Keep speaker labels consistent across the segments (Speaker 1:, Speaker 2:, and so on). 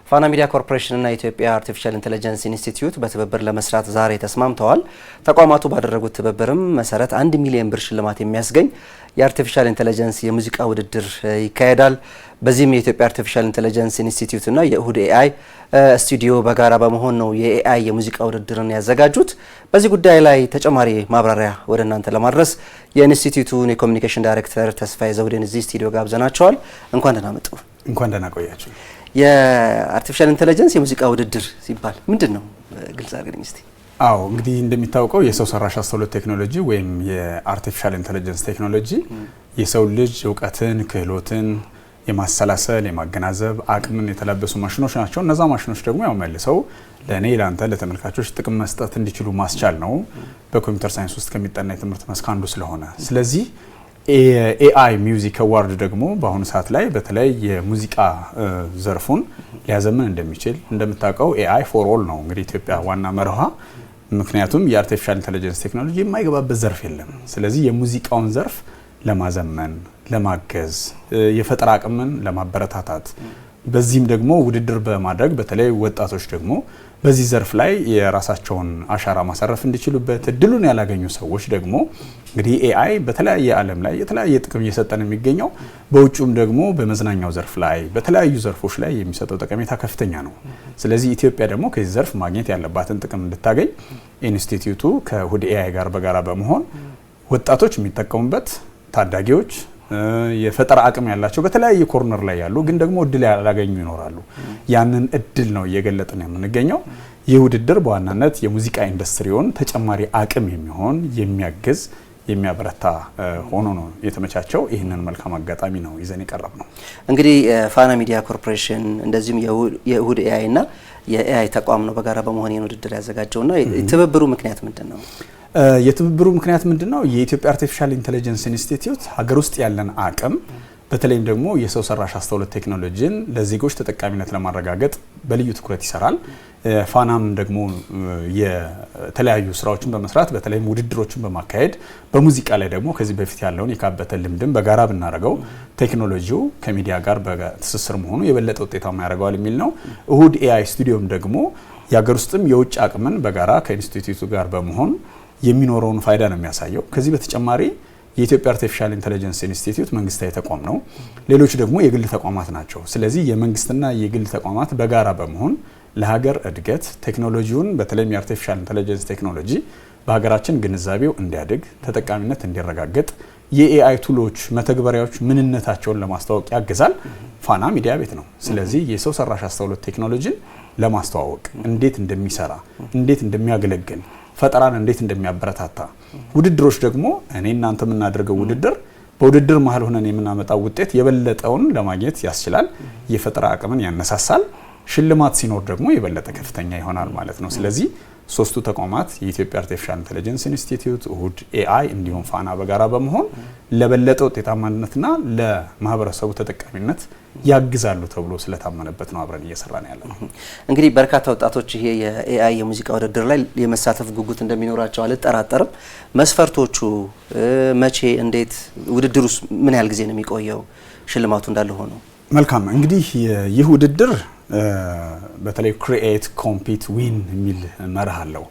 Speaker 1: ፋና ሚዲያ ኮርፖሬሽን እና ኢትዮጵያ አርቲፊሻል ኢንተለጀንስ ኢንስቲትዩት በትብብር ለመስራት ዛሬ ተስማምተዋል። ተቋማቱ ባደረጉት ትብብርም መሰረት 1 ሚሊዮን ብር ሽልማት የሚያስገኝ የአርቲፊሻል ኢንተለጀንስ የሙዚቃ ውድድር ይካሄዳል። በዚህም የኢትዮጵያ አርቲፊሻል ኢንተለጀንስ ኢንስቲትዩት እና የእሁድ ኤአይ ስቱዲዮ በጋራ በመሆን ነው የኤአይ የሙዚቃ ውድድርን ያዘጋጁት። በዚህ ጉዳይ ላይ ተጨማሪ ማብራሪያ ወደ እናንተ ለማድረስ የኢንስቲትዩቱን የኮሚኒኬሽን ዳይሬክተር ተስፋዬ ዘውዴን እዚህ ስቱዲዮ ጋብዘናቸዋል። እንኳን ደህና መጡ።
Speaker 2: እንኳን ደህና ቆያችሁ።
Speaker 1: የአርቲፊሻል ኢንተለጀንስ የሙዚቃ ውድድር ሲባል ምንድነው? ግልጽ አድርገኝ እስቲ።
Speaker 2: አዎ እንግዲህ እንደሚታወቀው የሰው ሰራሽ አስተውሎት ቴክኖሎጂ ወይም የአርቲፊሻል ኢንተለጀንስ ቴክኖሎጂ የሰው ልጅ እውቀትን፣ ክህሎትን የማሰላሰል የማገናዘብ አቅምን የተላበሱ ማሽኖች ናቸው። እነዛ ማሽኖች ደግሞ ያው መልሰው ለኔ ላንተ ለተመልካቾች ጥቅም መስጠት እንዲችሉ ማስቻል ነው። በኮምፒውተር ሳይንስ ውስጥ ከሚጠና የትምህርት መስክ አንዱ ስለሆነ ስለዚህ ኤአይ ሚውዚክ አዋርድ ደግሞ በአሁኑ ሰዓት ላይ በተለይ የሙዚቃ ዘርፉን ሊያዘምን እንደሚችል እንደምታውቀው ኤአይ ፎር ኦል ነው እንግዲህ ኢትዮጵያ ዋና መርሃ። ምክንያቱም የአርቲፊሻል ኢንተለጀንስ ቴክኖሎጂ የማይገባበት ዘርፍ የለም። ስለዚህ የሙዚቃውን ዘርፍ ለማዘመን፣ ለማገዝ፣ የፈጠራ አቅምን ለማበረታታት በዚህም ደግሞ ውድድር በማድረግ በተለይ ወጣቶች ደግሞ በዚህ ዘርፍ ላይ የራሳቸውን አሻራ ማሳረፍ እንዲችሉበት እድሉን ያላገኙ ሰዎች ደግሞ እንግዲህ ኤአይ በተለያየ ዓለም ላይ የተለያየ ጥቅም እየሰጠን የሚገኘው በውጭም ደግሞ በመዝናኛው ዘርፍ ላይ በተለያዩ ዘርፎች ላይ የሚሰጠው ጠቀሜታ ከፍተኛ ነው። ስለዚህ ኢትዮጵያ ደግሞ ከዚህ ዘርፍ ማግኘት ያለባትን ጥቅም እንድታገኝ ኢንስቲትዩቱ ከእሁድ ኤአይ ጋር በጋራ በመሆን ወጣቶች የሚጠቀሙበት ታዳጊዎች የፈጠራ አቅም ያላቸው በተለያየ ኮርነር ላይ ያሉ ግን ደግሞ እድል ያላገኙ ይኖራሉ። ያንን እድል ነው እየገለጥን የምንገኘው። ይህ ውድድር በዋናነት የሙዚቃ ኢንዱስትሪውን ተጨማሪ አቅም የሚሆን የሚያግዝ የሚያበረታ ሆኖ ነው የተመቻቸው። ይህንን መልካም አጋጣሚ ነው ይዘን የቀረብ ነው።
Speaker 1: እንግዲህ ፋና ሚዲያ ኮርፖሬሽን እንደዚሁም የእሁድ ኤአይ እና የኤአይ ተቋም ነው በጋራ በመሆን ይህን ውድድር ያዘጋጀውና ትብብሩ ምክንያት ምንድነው?
Speaker 2: የትብብሩ ምክንያት ምንድነው? የኢትዮጵያ አርቲፊሻል ኢንተለጀንስ ኢንስቲትዩት ሀገር ውስጥ ያለን አቅም በተለይም ደግሞ የሰው ሰራሽ አስተውሎት ቴክኖሎጂን ለዜጎች ተጠቃሚነት ለማረጋገጥ በልዩ ትኩረት ይሰራል። ፋናም ደግሞ የተለያዩ ስራዎችን በመስራት በተለይም ውድድሮችን በማካሄድ በሙዚቃ ላይ ደግሞ ከዚህ በፊት ያለውን የካበተ ልምድን በጋራ ብናደርገው ቴክኖሎጂው ከሚዲያ ጋር በትስስር መሆኑ የበለጠ ውጤታማ ያደርገዋል የሚል ነው። እሁድ ኤአይ ስቱዲዮም ደግሞ የሀገር ውስጥም የውጭ አቅምን በጋራ ከኢንስቲትዩቱ ጋር በመሆን የሚኖረውን ፋይዳ ነው የሚያሳየው። ከዚህ በተጨማሪ የኢትዮጵያ አርቲፊሻል ኢንተለጀንስ ኢንስቲትዩት መንግስታዊ ተቋም ነው። ሌሎች ደግሞ የግል ተቋማት ናቸው። ስለዚህ የመንግስትና የግል ተቋማት በጋራ በመሆን ለሀገር እድገት ቴክኖሎጂውን በተለይም የአርቲፊሻል ኢንተለጀንስ ቴክኖሎጂ በሀገራችን ግንዛቤው እንዲያድግ ተጠቃሚነት እንዲረጋገጥ የኤአይ ቱሎች መተግበሪያዎች ምንነታቸውን ለማስተዋወቅ ያግዛል። ፋና ሚዲያ ቤት ነው። ስለዚህ የሰው ሰራሽ አስተውሎት ቴክኖሎጂን ለማስተዋወቅ እንዴት እንደሚሰራ እንዴት እንደሚያገለግል ፈጠራን እንዴት እንደሚያበረታታ ውድድሮች ደግሞ እኔ እናንተ የምናደርገው ውድድር በውድድር መሀል ሆነን የምናመጣው ውጤት የበለጠውን ለማግኘት ያስችላል። የፈጠራ አቅምን ያነሳሳል። ሽልማት ሲኖር ደግሞ የበለጠ ከፍተኛ ይሆናል ማለት ነው። ስለዚህ ሶስቱ ተቋማት የኢትዮጵያ አርቲፊሻል ኢንተለጀንስ ኢንስቲትዩት፣ እሁድ ኤአይ እንዲሁም ፋና በጋራ በመሆን ለበለጠ ውጤታማነትና ለማህበረሰቡ ተጠቃሚነት ያግዛሉ ተብሎ ስለታመነበት ነው አብረን እየሰራን ያለነው። እንግዲህ
Speaker 1: በርካታ ወጣቶች ይሄ የኤአይ የሙዚቃ ውድድር ላይ የመሳተፍ ጉጉት እንደሚኖራቸው አልጠራጠርም። መስፈርቶቹ መቼ፣ እንዴት፣ ውድድሩስ ምን ያህል ጊዜ ነው የሚቆየው? ሽልማቱ እንዳለ ሆኖ
Speaker 2: መልካም። እንግዲህ ይህ ውድድር በተለይ ክሪኤት ኮምፒት ዊን የሚል መርህ አለው።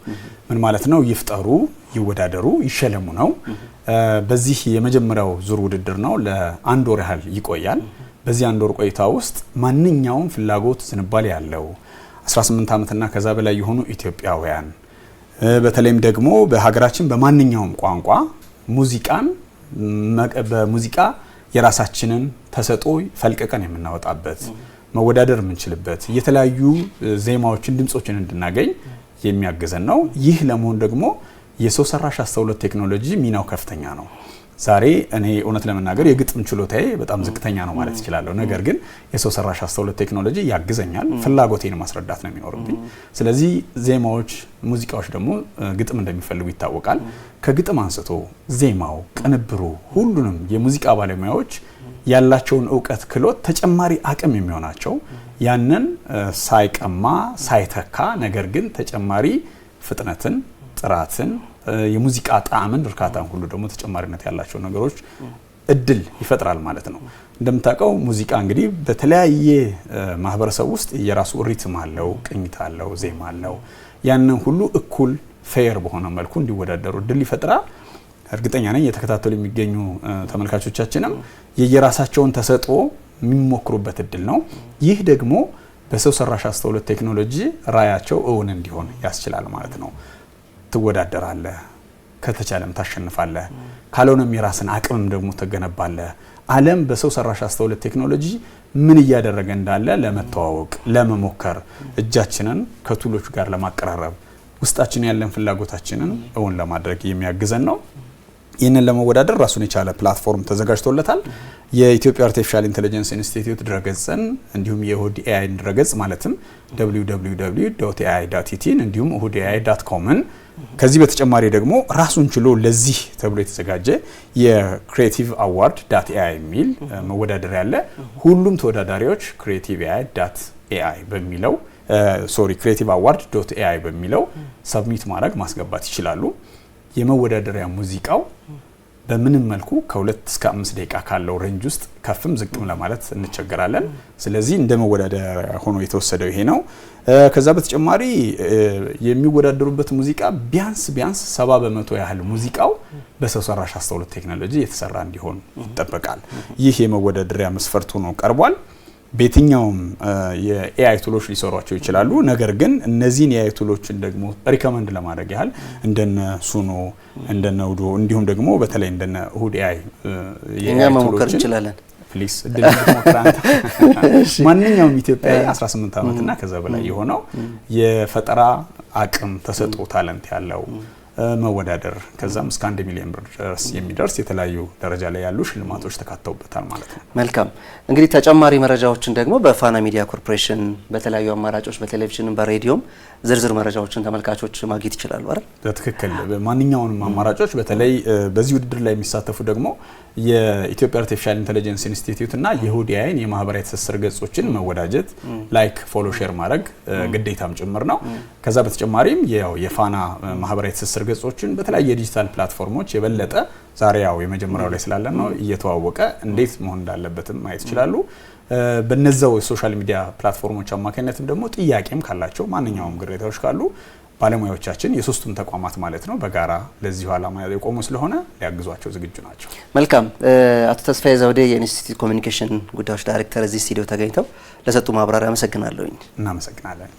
Speaker 2: ምን ማለት ነው? ይፍጠሩ፣ ይወዳደሩ፣ ይሸለሙ ነው። በዚህ የመጀመሪያው ዙር ውድድር ነው። ለአንድ ወር ያህል ይቆያል። በዚህ አንድ ወር ቆይታ ውስጥ ማንኛውም ፍላጎት ዝንባሌ ያለው 18 ዓመትና ከዛ በላይ የሆኑ ኢትዮጵያውያን በተለይም ደግሞ በሀገራችን በማንኛውም ቋንቋ ሙዚቃን በሙዚቃ የራሳችንን ተሰጥኦ ፈልቀቀን የምናወጣበት መወዳደር የምንችልበት የተለያዩ ዜማዎችን ድምጾችን እንድናገኝ የሚያግዘን ነው። ይህ ለመሆን ደግሞ የሰው ሰራሽ አስተውሎት ቴክኖሎጂ ሚናው ከፍተኛ ነው። ዛሬ እኔ እውነት ለመናገር የግጥም ችሎታዬ በጣም ዝቅተኛ ነው ማለት እችላለሁ። ነገር ግን የሰው ሰራሽ አስተውሎት ቴክኖሎጂ ያግዘኛል። ፍላጎቴን ማስረዳት ነው የሚኖርብኝ። ስለዚህ ዜማዎች፣ ሙዚቃዎች ደግሞ ግጥም እንደሚፈልጉ ይታወቃል። ከግጥም አንስቶ ዜማው፣ ቅንብሩ ሁሉንም የሙዚቃ ባለሙያዎች ያላቸውን እውቀት ክሎት ተጨማሪ አቅም የሚሆናቸው ያንን ሳይቀማ ሳይተካ ነገር ግን ተጨማሪ ፍጥነትን፣ ጥራትን፣ የሙዚቃ ጣዕምን፣ እርካታን ሁሉ ደግሞ ተጨማሪነት ያላቸው ነገሮች እድል ይፈጥራል ማለት ነው። እንደምታውቀው ሙዚቃ እንግዲህ በተለያየ ማህበረሰብ ውስጥ የራሱ ሪትም አለው፣ ቅኝት አለው፣ ዜማ አለው። ያንን ሁሉ እኩል ፌር በሆነ መልኩ እንዲወዳደሩ እድል ይፈጥራል። እርግጠኛ ነኝ የተከታተሉ የሚገኙ ተመልካቾቻችንም የየራሳቸውን ተሰጥኦ የሚሞክሩበት እድል ነው። ይህ ደግሞ በሰው ሰራሽ አስተውሎት ቴክኖሎጂ ራያቸው እውን እንዲሆን ያስችላል ማለት ነው። ትወዳደራለህ፣ ከተቻለም ታሸንፋለህ፣ ካልሆነም የራስን አቅምም ደግሞ ትገነባለህ። ዓለም በሰው ሰራሽ አስተውሎት ቴክኖሎጂ ምን እያደረገ እንዳለ ለመተዋወቅ ለመሞከር፣ እጃችንን ከቱሎች ጋር ለማቀራረብ፣ ውስጣችን ያለን ፍላጎታችንን እውን ለማድረግ የሚያግዘን ነው። ይህንን ለመወዳደር ራሱን የቻለ ፕላትፎርም ተዘጋጅቶለታል። የኢትዮጵያ አርቲፊሻል ኢንተለጀንስ ኢንስቲትዩት ድረገጽን እንዲሁም የእሁድ ኤአይ ድረገጽ ማለትም www.ai.it እንዲሁም ehudai.comን ከዚህ በተጨማሪ ደግሞ ራሱን ችሎ ለዚህ ተብሎ የተዘጋጀ የክሬቲቭ አዋርድ .ai የሚል መወዳደሪያ አለ። ሁሉም ተወዳዳሪዎች creativeai.ai በሚለው creative award.ai በሚለው ሰብሚት ማድረግ ማስገባት ይችላሉ። የመወዳደሪያ ሙዚቃው በምንም መልኩ ከ2 እስከ 5 ደቂቃ ካለው ሬንጅ ውስጥ ከፍም ዝቅም ለማለት እንቸገራለን። ስለዚህ እንደ መወዳደሪያ ሆኖ የተወሰደው ይሄ ነው። ከዛ በተጨማሪ የሚወዳደሩበት ሙዚቃ ቢያንስ 70% ያህል ሙዚቃው በሰው ሰራሽ አስተውሎት ቴክኖሎጂ የተሰራ እንዲሆን ይጠበቃል። ይህ የመወዳደሪያ መስፈርት ሆኖ ቀርቧል። በየትኛውም የኤአይ ቱሎች ሊሰሯቸው ይችላሉ። ነገር ግን እነዚህን የኤአይ ቱሎችን ደግሞ ሪከመንድ ለማድረግ ያህል እንደነ ሱኖ እንደነ ውዶ እንዲሁም ደግሞ በተለይ እንደነ እሁድ ኤአይ
Speaker 1: የኤአይ ቱሎች እንችላለን።
Speaker 2: ፕሊስ እድል ሞክራንታ ማንኛውም ኢትዮጵያዊ 18 ዓመት እና ከዛ በላይ የሆነው የፈጠራ አቅም ተሰጥኦ ታለንት ያለው መወዳደር ከዛም እስከ 1 ሚሊዮን ብር ድረስ የሚደርስ የተለያዩ ደረጃ ላይ ያሉ ሽልማቶች ተካተውበታል ማለት ነው።
Speaker 1: መልካም እንግዲህ ተጨማሪ መረጃዎችን ደግሞ በፋና ሚዲያ ኮርፖሬሽን በተለያዩ አማራጮች በቴሌቪዥንም በሬዲዮም ዝርዝር መረጃዎችን ተመልካቾች ማግኘት ይችላሉ አይደል?
Speaker 2: በትክክል ማንኛውንም አማራጮች በተለይ በዚህ ውድድር ላይ የሚሳተፉ ደግሞ የኢትዮጵያ አርቲፊሻል ኢንተለጀንስ ኢንስቲትዩት እና የእሁድ ኤአይን የማህበራዊ ትስስር ገጾችን መወዳጀት ላይክ ፎሎ ሼር ማድረግ ግዴታም ጭምር ነው። ከዛ በተጨማሪም የፋና ማህበራዊ ትስስር ገጾችን በተለያየ ዲጂታል ፕላትፎርሞች የበለጠ ዛሬ የመጀመሪያው ላይ ስላለ ነው እየተዋወቀ እንዴት መሆን እንዳለበትም ማየት ይችላሉ። በነዛው የሶሻል ሚዲያ ፕላትፎርሞች አማካኝነትም ደግሞ ጥያቄም ካላቸው ማንኛውም ግሬታዎች ካሉ ባለሙያዎቻችን የሶስቱም ተቋማት ማለት ነው በጋራ ለዚሁ ዓላማ የቆሙ ስለሆነ ሊያግዟቸው ዝግጁ ናቸው። መልካም
Speaker 1: አቶ ተስፋዬ ዘውዴ የኢንስቲትዩት ኮሚኒኬሽን ጉዳዮች ዳይሬክተር እዚህ ስቱዲዮ ተገኝተው ለሰጡ ማብራሪያ አመሰግናለሁ።
Speaker 2: እናመሰግናለን።